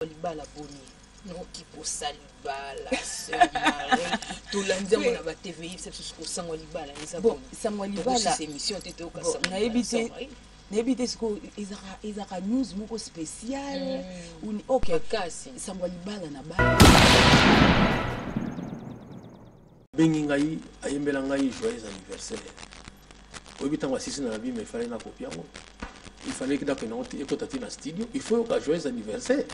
libala boni non qui pour salibala seulement tout lundi on a ba TVI c'est ce que sango libala ça bon sango libala c'est émission tete au kasa na ebité ce que izaka news moko spécial ou OK kasi sango libala na ba bengi ngai ayembela ngai joyeux anniversaire obita ngwa sisi na bi me fallait na copie yango il fallait que d'accord non écoute na studio il faut que joyeux anniversaire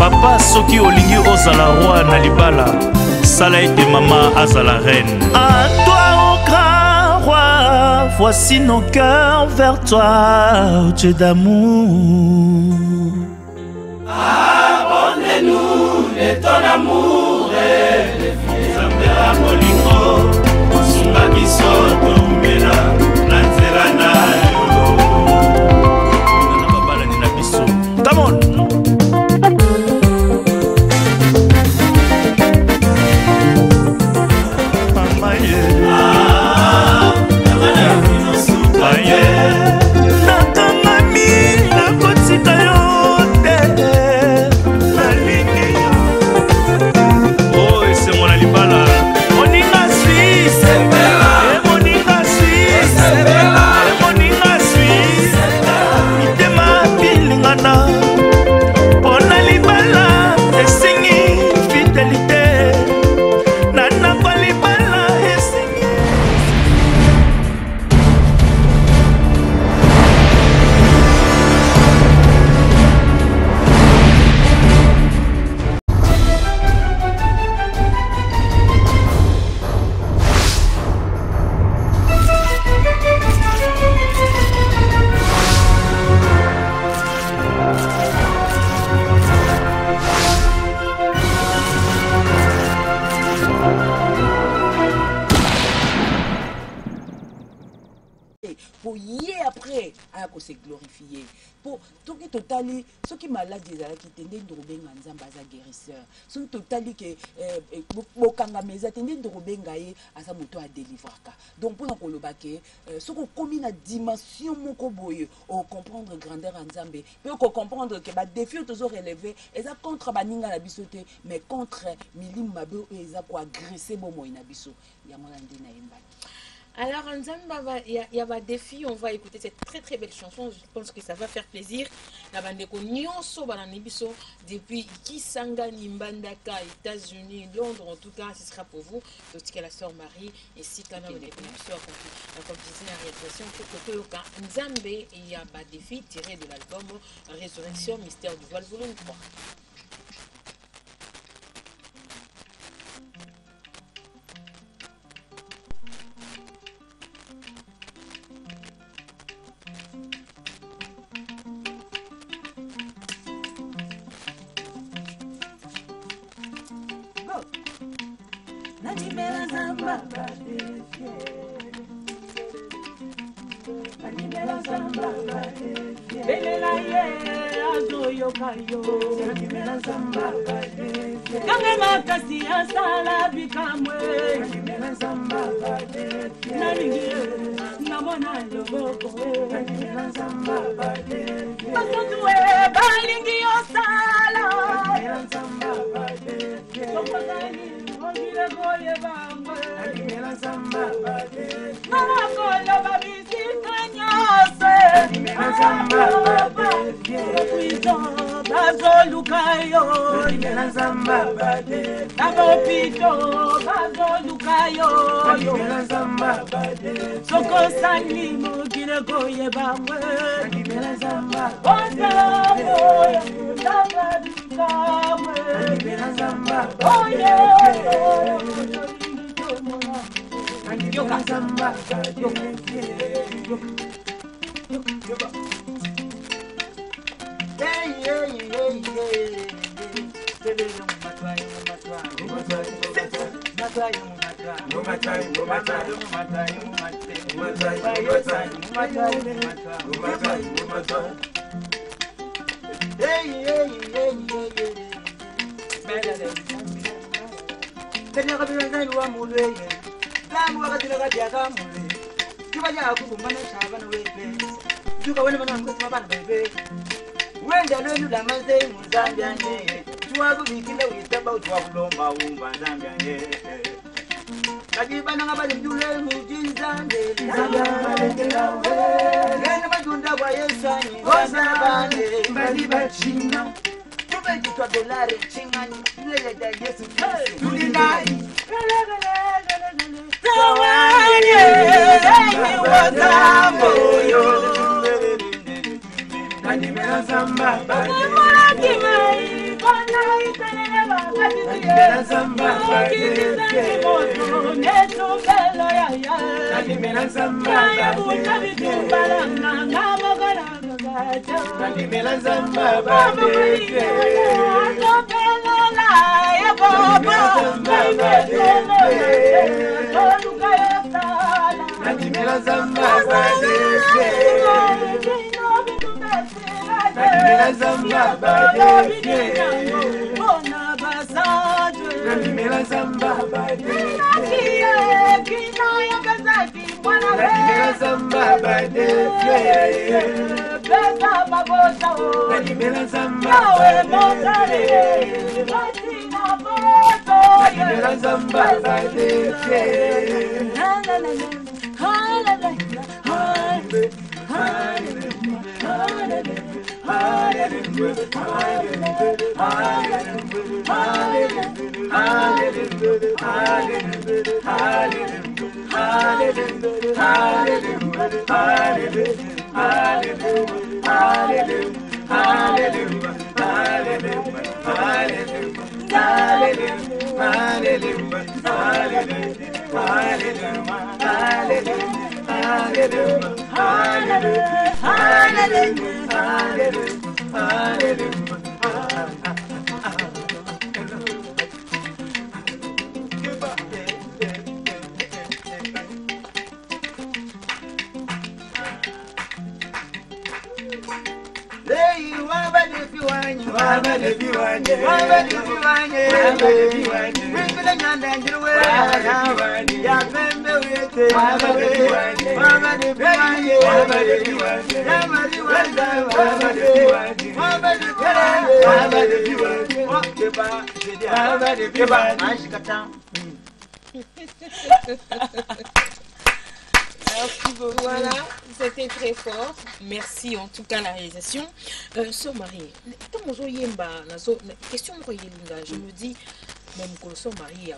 Papa soki olingi ozala roi na libala sala ete mama azala reine. À toi au grand roi, voici nos cœurs vers toi, Dieu d'amour. Abonnez-nous de ton amour et les filles Zambera Molingo Sunga biso tumela Nanzera na yo Nana babala nina biso. Come on. pour hier après à se glorifier pour tout qui totali ce qui malade des qui tendait de robenga nzamba za guérisseur ce qui totali que bokanga meza tendait de robenga ye asa moto a délivraka donc pour nakoloba ke ce ko komi na dimension moko boye o comprendre grandeur nzambe pe ko comprendre que ba défi toujours relever eza contre baninga na biso te mais contre milim mabe eza ko agresser bomo na biso ya molandi na yemba. Alors, il y a des défis, on va écouter cette très très belle chanson, je pense que ça va faire plaisir. La bande de Nyonso Bananibiso, depuis Kisangani, Mbandaka, États-Unis, Londres, en tout cas, ce sera pour vous. D'autres que la sœur Marie, et si quand même, comme disait la réalisation, Nzambe, il y a des défis tirés de l'album Résurrection, Mystère du Voile, volume 3. Voilà, c'était très fort. Merci en tout cas la réalisation. Sœur Marie, question je me dis, même que Sœur Marie a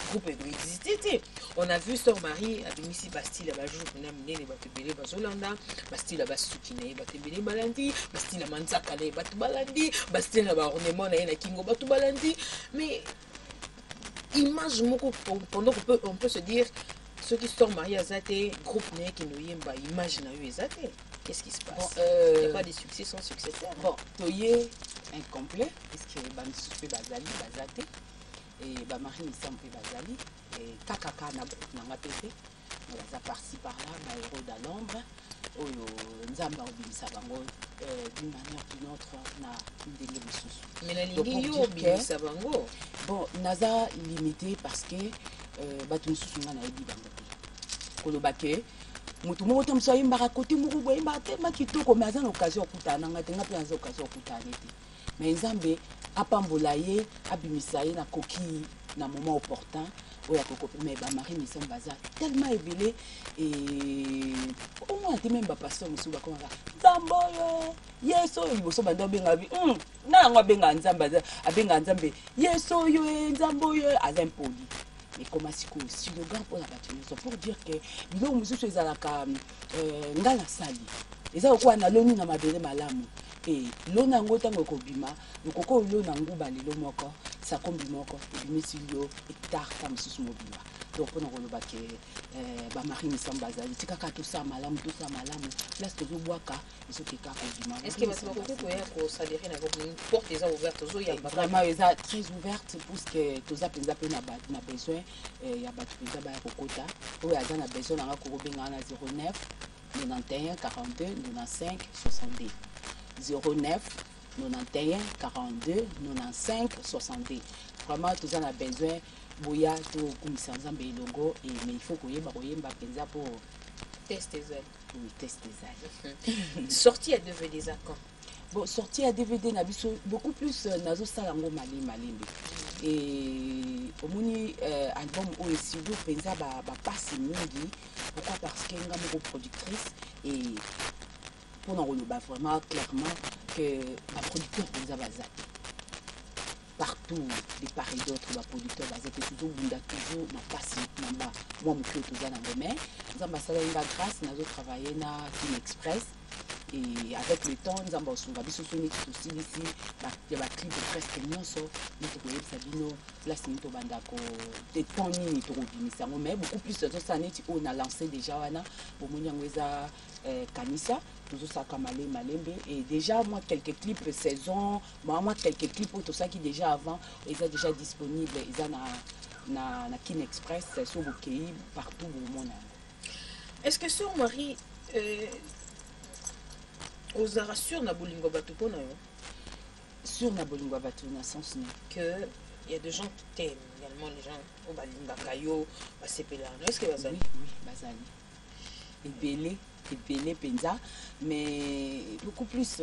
groupe existé. On a vu Sœur Marie à Bimisi Bastille à Bajou, on a mené les Batubélé Bazolanda, Bastille à Basukine, Batubélé Balandi, Bastille à Manzakale, Batubalandi, Bastille à Ornement, à Kingo Batubalandi. Mais image, pendant qu'on peut se dire, ceux qui sont mariés à Zate, groupe qui nous y imagine à Zate. Qu'est-ce qui se passe? Il n'y a pas de succès sans successeur. Bon, Toye incomplet, puisque Bamsoupe Bazali, Bazate, et Bamari Nissam Bazali, et Kakaka n'a pas pété. On a par-ci par-là, Maïro d'Alombre, Nzamba Obimisa Bango, d'une manière ou d'une autre, on a une délire de sous. Mais la ligne Obimisa Bango. Bon, Naza limité parce que Batum Sousuma n'a dit Bango. Kolobake. Mutu moko te mso yimba côté moko boye mba te makito ko maza l'occasion kutana ngate ngapi aza occasion kutana te mais nzambe apambola ye abimisa ye na koki na moment opportun oya koko mais ba Marie Nissam baza tellement ébélé et au moins te même ba pasteur musu ba konga nzambo yo yeso iboso bando benga bi na ngwa benga nzamba abenga nzambe yeso yo nzambo yo azimpoli. Mais comme si le grand pour la bâtiment, pour dire que nous nous sommes à la ngala sali. Et ça quoi na loni na mabele malamu. Et lona ngota ngokobima, ngoko lona nguba lelo moko. sa kombi moko ebimisi yo hectare ta mosusu mobimba donc mpona koloba ke bamari misambo bazali tikaka tosala malamu place tozobwaka ezokeka kobima est ce que bato bakoki koya kosadere na porte eza ouverte ozoyamba vraiment eza très ouverte puisque toza mpenza mpe na besoin ya bato mpenza baya kokota oyo aza na besoin nanga kokobengana na 09 91 42 95 62 09 91 42 95 62 vraiment toza na besoin boya tokumisa nzambe elongo mais il faut koyeba mpenza mpo test ezali oui test ezali sorti ya DVD eza quand bon sorti ya DVD na biso beaucoup plus nazosala yango malembe et omoni album oyo studio mpenza bapasi mingi pourquoi parce que nga moko productrice et mpona koloba vraiment clairement que baproducteur mpenza baza partout de part et d'autre baproducteur baza te tozobunda toujours mapasi namba mwa moki oyo toza nango mais nzambe asalaki nga grâce nazotravaille na Film Express et avec le temps nzambe osunga biso so neti tosilisi ya baclipe presque nyonso neti koyebisa bino place nini tobanda temps nini tokobimisa yango mais beaucoup plus tozosala neti oyo na lancé déjà wana bomoni yango eza kanisa tozosalaka malembe et déjà moi quelques clips saison moi quelques clips oyo tosalaki déjà avant eza déjà disponible eza na Kin Express so bokei partout bomona yango. Est-ce que Sœur Marie ozara sur na bolingo bato mpona yo sur na bolingo bato na sens ni que il y a des gens qui t'aiment également les gens au balingaka yo basepela est-ce que bazali oui bazali ebele penza mais beaucoup plus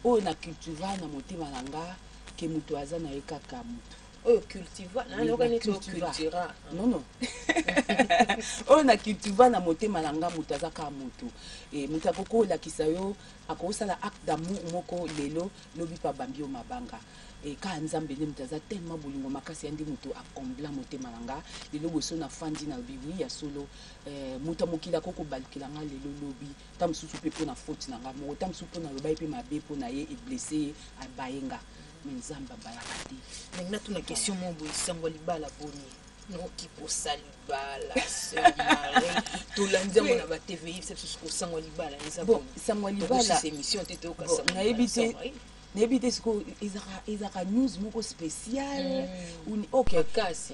oyo na cultiva na motema na nga ke moto aza na ye kaka moto oyo cultiva nayoka neti ocultura non oyo na cultiva na motema na nga moto aza kaka moto e moto akoko olakisa yo akosala acte d'amour moko lelo lobi pa bambi yo mabanga e ka nzambe nde moto aza tellement bolingo makasi ya nde moto akombla motema na nga lelo boso na fandi na lobi wi ya solo moto mokili akoko balikela nga lelo lobi ta mosusu mpe mpona faute na nga moko ta mosusu mpona lobai mpe mabe mpona ye eblesse ye abaye nga nzambe abayaka te maintenant tuna question mo boye sango libala boni noki kosa libala Sœur Marie tolandi yango na batvi biso kosango libala eza bon sango libala émission te toyoka nayebi te sikoyo ezaka news moko spéciale ok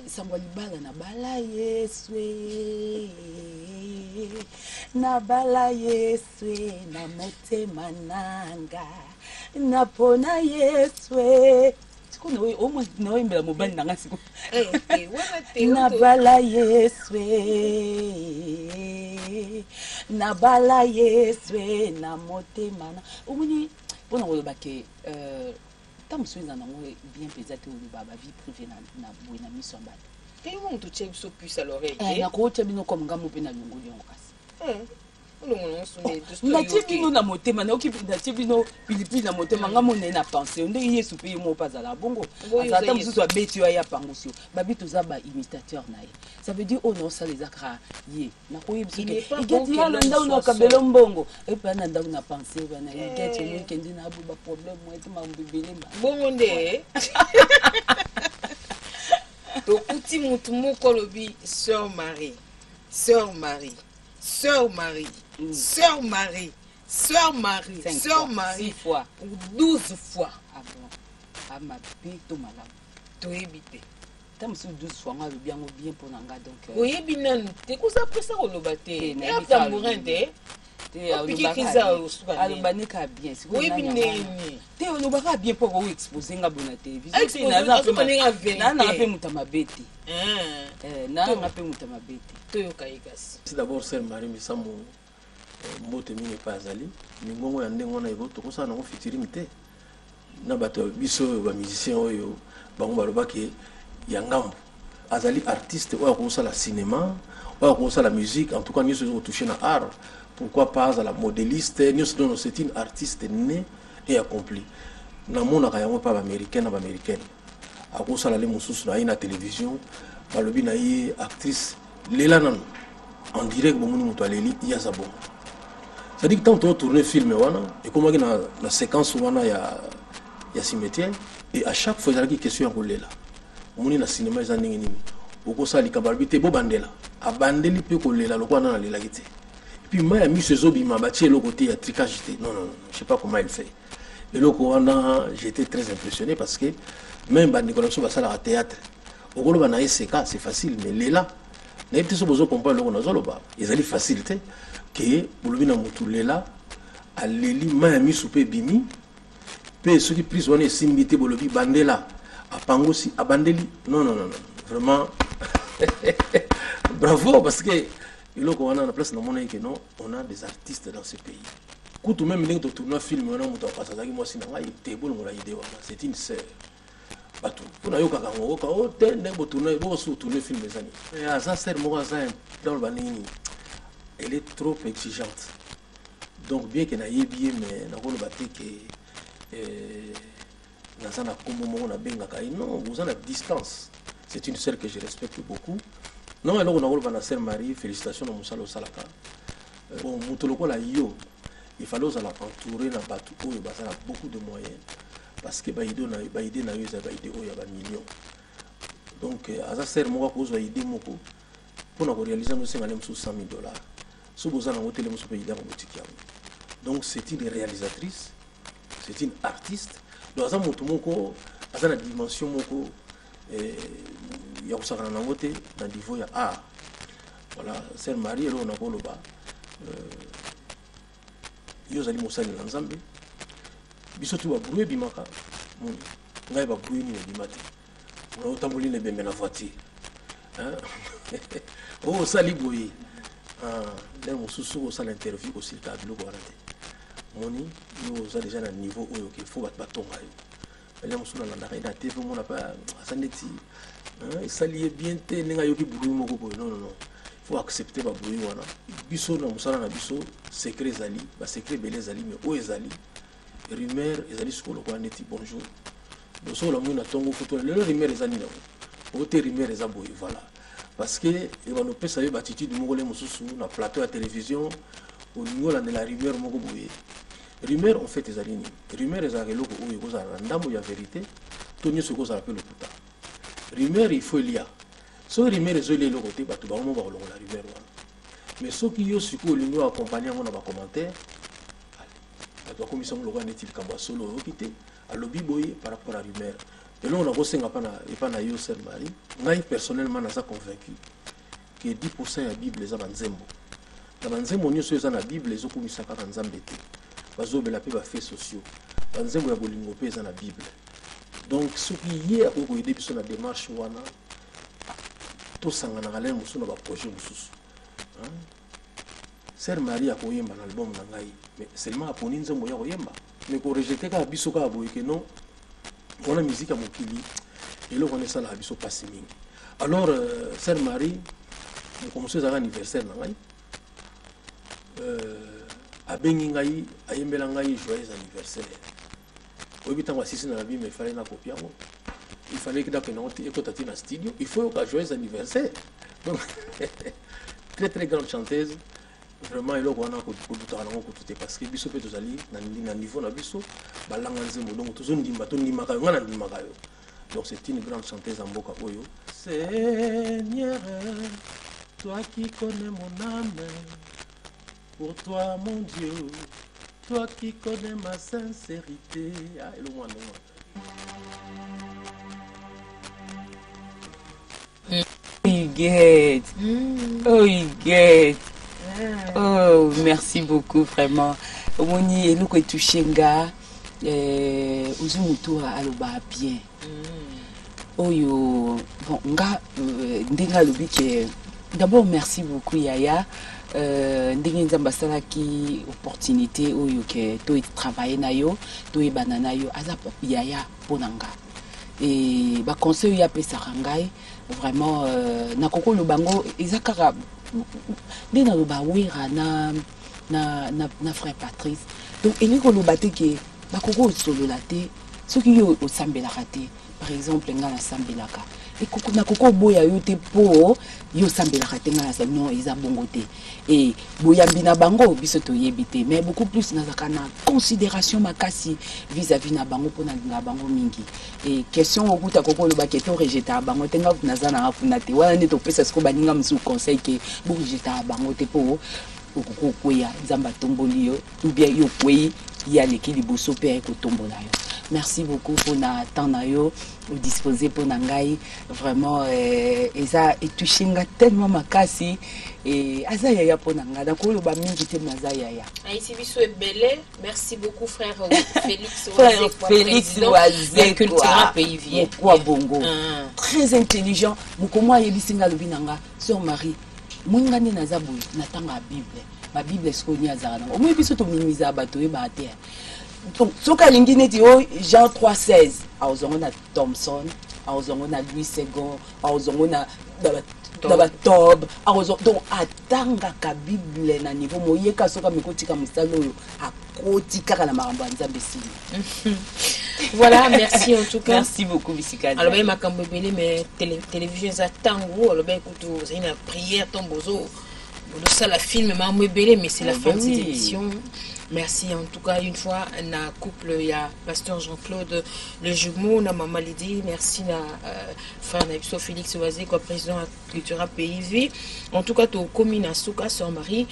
sango libala nabala yeswe na motema nanga napona yeswe sikoyo naoyembela mobali nanga sikoyo nabala yeswe na motema na omoni mpona koloba ke ta mosu eza nango bien mpenza te oloba bavie privé na boye na miso ya bato te yo moto tia biso puce à l'oreille nakootya bino comme ngambo mpe na longoli yango kasi natie bino na motema natie bino pilipili na motema nga mona ye na pensé ndenge yesu mpe ye mo mpe azala bongo azala mosusu abeti yo aya pangosi yo babi toza baimitateur na ye ça veut dire oyo naosala eza kaka ye nakoyebisoeketi ya na ndako na kabelo mbongo epe na ndako na pensé wana eketi omoikendi na abo baproblème ete mambebele bongo nde tokuti motu moko lobi Sœur Marie Sœur Marie Sœur Marie, Sœur Marie, Sœur Marie, Sœur Marie, 6 fois, 12 fois. Ah bon, ah ma bête malade. Tu es habité. Tu as 12 fois, on a bien pour Nanga donc. Oui, bien, tu es comme ça après ça au lobaté. Tu es amoureux de. alobandeka bien oui bineni te olobaka bien mpo koexpose nga bona télévision nanga mpe moto mabe te nanga mpe moto mabe te toyoka ye kasi c'est d'abord Sœur Marie misambo mbote mingi epai azali mingongo ya ndenge wana ebo tokosala nango featuring te na bato biso oyo bamusicien oyo bango balobaki ya ngambo azali artiste oyo akosala cinéma oyo akosala musique en tout cas nyonso ezokotouche na art. Pourquoi pas à la modéliste, c'est une artiste née et accomplie. Namona kayango pas américaine ou américaine. À cause de la mususu na ina télévision, balobi na yi actrice lela nan en direct bomoni muto aleli ya sabo. Ça dit que tant on tourner film wana et comment na séquence wana ya cimetière et à chaque fois il y a une question en lela. moni na cinéma eza ndenge nini okosala likaba bite bo bandela abandeli pe kolela lokwa na lela kite puis ma ya miso ezobima batie eloko te ya tricage te non je sais pas comment il fait eloko wana j'étais très impressionné parce que même bandeko na biso basalaka théâtre okoloba na eseka c'est facile mais lela nayebi te so bozocomprendre eloko nazoloba ezali facile te ke bolobi na motu lela aleli ma ya miso mpe ebimi mpe soki prise wana esimbi te bolobi bandela apangosi abandeli non vraiment bravo parce que eloko wana na place na mona que non on a des artistes dans ce pays kutu même ndenge totourna film wana moto akasazaki mwasi na ngai te bolongo na idée wana c'est une sœur bato mpona yokaka ngo oka o te ndenge botourne bokotourne film ezani aza sœur moko aza dans le banini elle est trop exigeante donc bien que nayebi ye mais nakoloba te ke naza na kombo moko nabengaka ye non vous en a distance c'est une sœur que je respecte beaucoup non eloko nakoloba na sœur Marie félicitations na mosala osalaka bon moto lokola yo il fallait ozala entouré na bato oyo bazala beaucoup de moyens parce que baide na yo eza baide oyo ya bamillion donc aza sœur moko akozwa ide moko mpona koréalise yango esengana mosusu $100,000 so boza nango tele mosusu mpe ide yango botiki yango donc c'est une réalisatrice c'est une artiste donc aza moto moko aza na dimension moko ya kosakana nango te na niveau ya art voilà sœur Marie eloko nakoloba yo ozali mosali na nzambe biso tu babrouye bimaka ngai babrouye nini ebima te otamboli na ebembe na voiture o osali boye ndenge mosusu osala interview kosilika biloko wana te moni yo oza déjà na niveau oyo ke fo bato batonga yo ele mosusu nalandaka ye na tv omona pa aza neti esali ye bien te ndenge ayoki brouye moko boye non faut accepter babrouye wana biso na mosala na biso secret ezali basecret ebele ezali mais oyo ezali rumeur ezali sikoyo lokola neti bonjour boso olamoi na ntongo fotola lelo rumeur eza nini yango oyo te rumeur eza boye voilà parce que ebanopesa yo baatitude moko le mosusu na plateau ya télévision olingi olandela rumeur moko boye rumeur en fait ezali nini rumeur ezalaka eloko oyo ekozala na ndambo ya vérité to nyonso ekozala mpe lokuta rumeur il faut elia soki rumeur ezolia eloko te bato bango mo bakolongola rumeur wana mais soki yo sikoyo olingi oaccompagne yango na bacommentaire bato bakomisa ngo lokola neti likambo ya solo oyoki te alobi boye par rapport à rumeur eloko nakosenga epa na yo sœur Marie ngai personnellement naza convaincu que 10% ya bible eza banzembo na banzembo nyonso eza na bible ezokomisa kaka nzambe te bazobela mpe bafaits sociaux banzembo ya bolingo mpe eza na bible donc soki ye akoki koyede biso na démarche wana tosanganaka lere mosusu na baprojet mosusu sœur Marie akoyemba na album na ngai mais seulement aponi nzembo ya koyemba mais korejete kaka biso kaka boye ke non wana musique ya mokili eloko wana esalaka biso pasi mingi alors sœur Marie mokomoso ezalaka anniversaire na ngai abengi ngai ayembela ngai joyeux anniversaire oyebi ntango asisi na nabi mais fallait na kopia yango il fallait que dakende yango ekota te na studio il faut yoka joyeux anniversaire donc très très grande chanteuse vraiment eloko wana kodutaka nango kutu te parce que biso mpe tozali na niveau na biso balanga nzembo donc tozondimba tondimaka yo nga na ndimaka yo donc c'est une grande chanteuse en mboka oyo Seigneur toi qui connais mon âme pour toi mon Dieu toi qui connais ma sincérité eloko wana you get oh you get oh merci beaucoup vraiment omoni eloko etouché nga ozu motu aloba bien oyo bon nga ndenge alobi ke d'abord merci beaucoup Yaya ndenge nzambe asalaki opportunité oyo ke totravaille na yo toyebana na yo aza Yaya mpo na nga e baconseil oyo apesaka ngai vraiment nakoko loba ngo eza kaka nde naloba wera na frère Patrice donc elingi koloba te ke bakoko osolola te soki yo osambelaka te par exemple nga nasambelaka na koko boya yo te po yo sambelaka te nga na non eza bongo te et boyambi na bango biso toyebi te mais beaucoup plus nazaka na considération makasi vis-à-vis na bango po na bango mingi et question okuta koko loba ke to rejeta bango te nga naza na afuna te wana nde topesa siko baninga musu conseil ke bo rejeta bango te po okokweya nzamba tomboli yo ou bien yo kwei ya leki liboso pe ekotombola yo. Merci beaucoup pour na temps na yo disposer pour nangai vraiment eza etushinga tellement makasi et azaya ya pour nanga da ko ba mingi te mazaya ya Aïsi biso ebele. Merci beaucoup frère Félix frère Félix Oazé Cultura Pays Vie quoi bongo très intelligent mukomo ayebisinga lobi nanga sur Marie mwingane na zabu na tanga Bible ma Bible skoni azana o mwe biso to minimiza bato e ba te donc soka lingi neti o Jean 3:16 aozongo na Thompson aozongo na Louis II aozongo na daba Tob aozongo donc atanga ka Bible na niveau moyeka soka mekotika musalo oyo akotika na marambo nzambe sini. Voilà, merci en tout cas. Merci beaucoup Bisikadi. Alors ben makambo belé mais télévision za tango alors ben écoute c'est une prière tombozo ça la film m'a belé mais c'est la fin de cette émission. Merci en tout cas une fois na couple il y a pasteur Jean-Claude le jumeau na maman Lydie merci na frère na Félix Oazé comme président à Cultura Pays Vie. En tout cas to commune à Souka sur Marie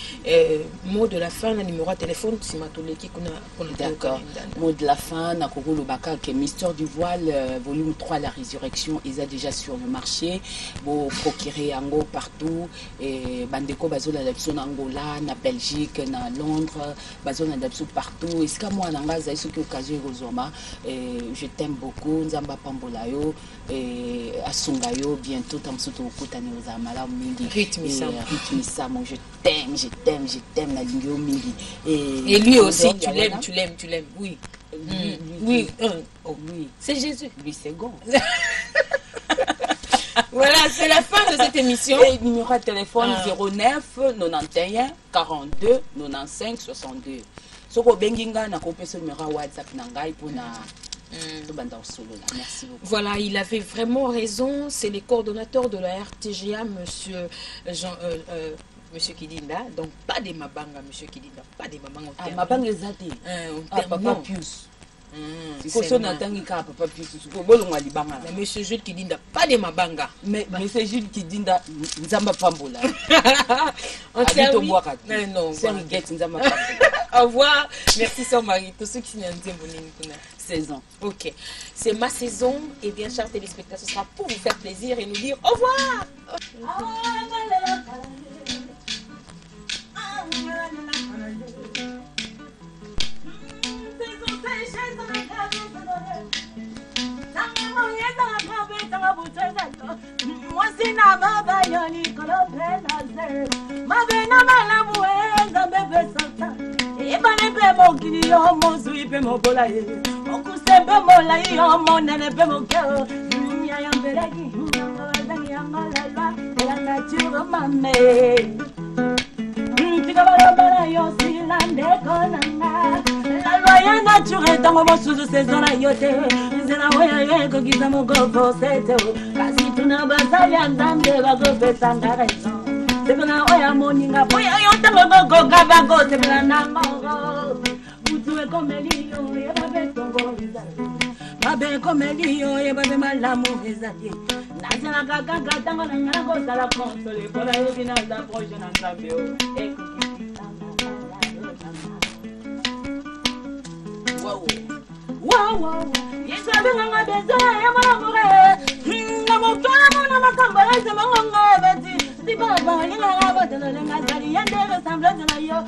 mot de la fin le numéro de téléphone si matoleki kuna d'accord mot de la fin na kokolo baka que Mystère du voile volume 3 la résurrection ils a déjà sur le marché bo procurer ango partout et bandeko bazola la na Angola na Belgique na Londres bazola partout est-ce que moi nanga za isoki occasion kozoma je t'aime beaucoup nzamba pambola yo asunga yo bientôt tamsuto okutani ozamala mingi rythme ça moi je t'aime na lingio mingi et lui aussi tu l'aimes oui oui oui c'est Jésus lui c'est bon. Voilà, c'est la fin de cette émission. Et numéro de téléphone 09 91 42 95 62. Soko benginga na kopesa numéro WhatsApp nangai pour na merci beaucoup. Voilà, il avait vraiment raison. C'est le coordonnateur de la RTGA, monsieur Jean. Monsieur Kidinda, donc pas de Mabanga, monsieur Kidinda, pas de Mabanga. Ah, Mabanga ezati. Papa Pius. Monsieur Jules Kidinda, pas de Mabanga. Mais Monsieur Jules Kidinda, Nzamba Pambola. Non, au revoir. Merci, Sœur Marie. Tous ceux qui sont en saison. Ok. C'est ma saison. Et bien, chers téléspectateurs, ce sera pour vous faire plaisir et nous dire au revoir. Mwasina baba yoni kolopena ze mabena malamu enga bebe santa ibane pe mokini yo mozu ipe mobola ye okusembe mola yo monene pe mokeo nya yambelagi ngazangi yangalala la nature mame tika bala yo silande konanga la loi nature tango mosuzu saison na yote zena wewe ko kizamo go forcete kasi tuna bazaya nzambe bago petanga raison sebana oya moninga boya yo tango go gaba go sebana nango butu e komelio ye babe tongo babe komelio ye babe malamu ezali nazana kaka tango nanga go sala console pour la vina la prochaine nzambe e wow yesu abenganga beza ya mangore na mokala mona makamba rese mangonga beti di baba yenga baba tele ngazali yende ressemblance na yo